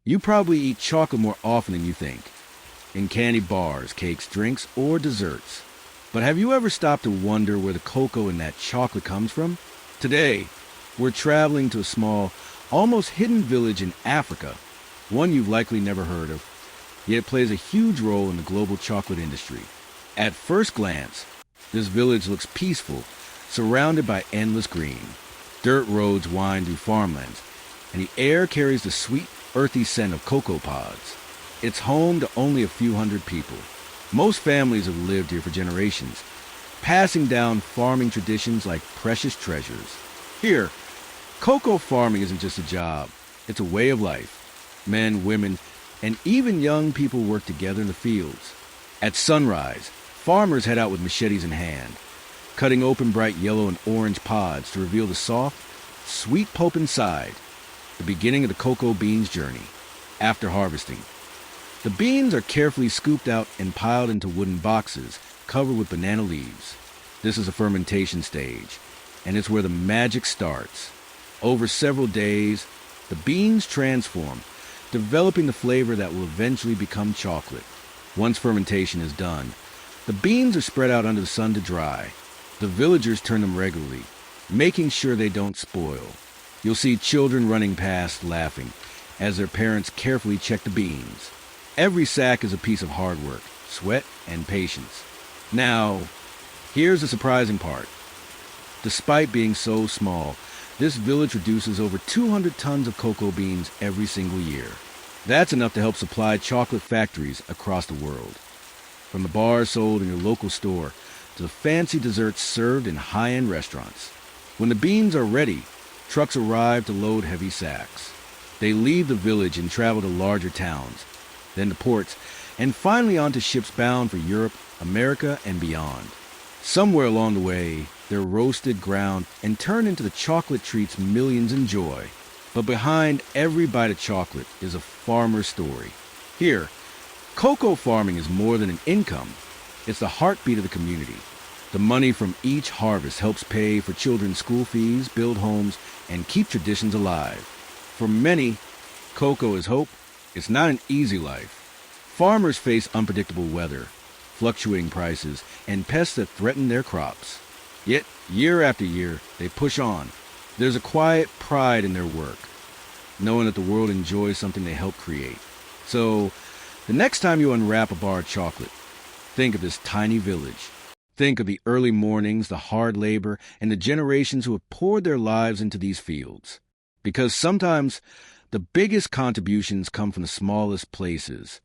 You probably eat chocolate more often than you think, in candy bars, cakes, drinks, or desserts. But have you ever stopped to wonder where the cocoa in that chocolate comes from? Today, we're traveling to a small, almost hidden village in Africa, one you've likely never heard of, yet it plays a huge role in the global chocolate industry. At first glance, this village looks peaceful, surrounded by endless green. Dirt roads wind through farmlands, and the air carries the sweet, earthy scent of cocoa pods. It's home to only a few hundred people. Most families have lived here for generations, passing down farming traditions like precious treasures. Here, cocoa farming isn't just a job, it's a way of life. Men, women, and even young people work together in the fields. At sunrise, farmers head out with machetes in hand, cutting open bright yellow and orange pods to reveal the soft, sweet pulp inside, the beginning of the cocoa bean's journey. After harvesting, the beans are carefully scooped out and piled into wooden boxes covered with banana leaves. This is a fermentation stage, and it's where the magic starts. Over several days, the beans transform, developing the flavor that will eventually become chocolate. Once fermentation is done, the beans are spread out under the sun to dry. The villagers turn them regularly, making sure they don't spoil. You'll see children running past laughing as their parents carefully check the beans. Every sack is a piece of hard work, sweat, and patience. Now, here's the surprising part. Despite being so small, this village produces over 200 tons of cocoa beans every single year. That's enough to help supply chocolate factories across the world. From the bars sold in your local store to the fancy desserts served in high-end restaurants. When the beans are ready, trucks arrive to load heavy sacks. They leave the village and travel to larger towns, then to ports, and finally onto ships bound for Europe, America, and beyond. Somewhere along the way, they're roasted, ground, and turned into the chocolate treats millions enjoy. But behind every bite of chocolate is a farmer's story. Here, cocoa farming is more than an income. It's the heartbeat of the community. The money from each harvest helps pay for children's school fees, build homes, and keep traditions alive. For many, cocoa is hope. It's not an easy life. Farmers face unpredictable weather, fluctuating prices, and pests that threaten their crops. Yet, year after year, they push on. There's a quiet pride in their work, knowing that the world enjoys something they helped create. So, the next time you unwrap a bar of chocolate, think of this tiny village. Think of the early mornings, the hard labor, and the generations who have poured their lives into these fields. Because sometimes, the biggest contributions come from the smallest places.